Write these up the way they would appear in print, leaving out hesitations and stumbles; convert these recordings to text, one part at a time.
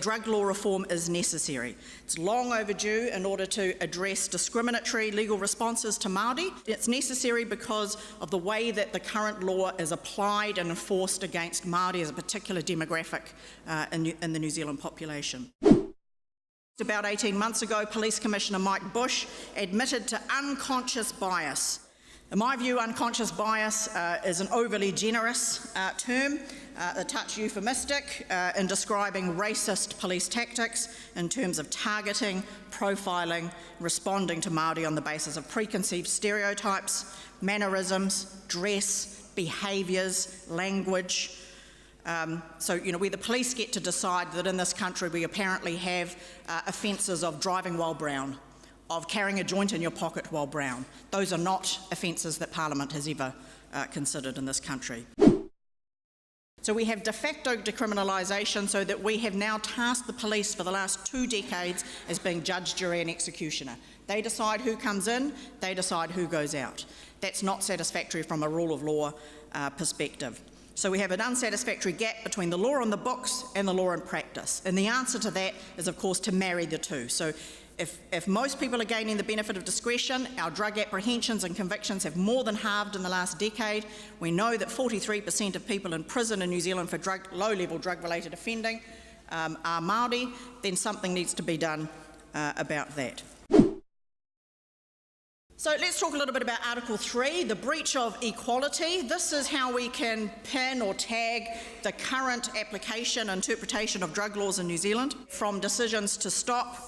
drug law reform is necessary. It's long overdue in order to address discriminatory legal responses to Māori. It's necessary because of the way that the current law is applied and enforced against Māori as a particular demographic in the New Zealand population. About 18 months ago, Police Commissioner Mike Bush admitted to unconscious bias. In my view, unconscious bias is an overly generous term, a touch euphemistic in describing racist police tactics in terms of targeting, profiling, responding to Māori on the basis of preconceived stereotypes, mannerisms, dress, behaviours, language. So, we the police get to decide that in this country we apparently have offences of driving while brown, of carrying a joint in your pocket while brown. Those are not offences that Parliament has ever considered in this country. So we have de facto decriminalisation, so that we have now tasked the police for the last 2 decades as being judge, jury and executioner. They decide who comes in, they decide who goes out. That's not satisfactory from a rule of law perspective. So we have an unsatisfactory gap between the law on the books and the law in practice. And the answer to that is, of course, to marry the two. So if most people are gaining the benefit of discretion, our drug apprehensions and convictions have more than halved in the last decade. We know that 43% of people in prison in New Zealand for low-level drug-related offending are Māori, then something needs to be done about that. So let's talk a little bit about Article 3, the breach of equality. This is how we can pin or tag the current application and interpretation of drug laws in New Zealand, from decisions to stop,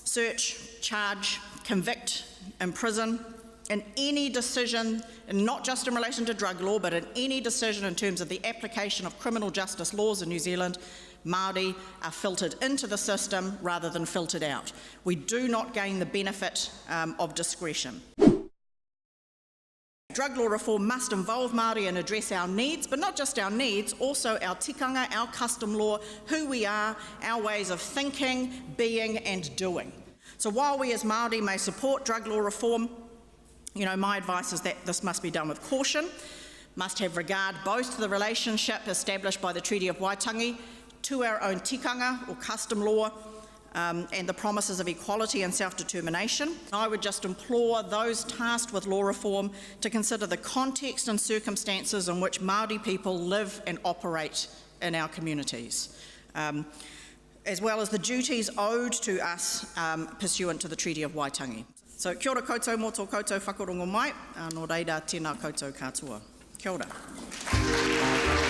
search, charge, convict, imprison. In any decision, and not just in relation to drug law, but in any decision in terms of the application of criminal justice laws in New Zealand, Māori are filtered into the system rather than filtered out. We do not gain the benefit of discretion. Drug law reform must involve Māori and address our needs, but not just our needs, also our tikanga, our custom law, who we are, our ways of thinking, being and doing. So while we as Māori may support drug law reform, my advice is that this must be done with caution, must have regard both to the relationship established by the Treaty of Waitangi, to our own tikanga or custom law, and the promises of equality and self-determination. I would just implore those tasked with law reform to consider the context and circumstances in which Māori people live and operate in our communities, as well as the duties owed to us pursuant to the Treaty of Waitangi. So, kia ora koutou mō tō koutou whakarongo mai, nō reira tēnā koutou katoa. Kia ora.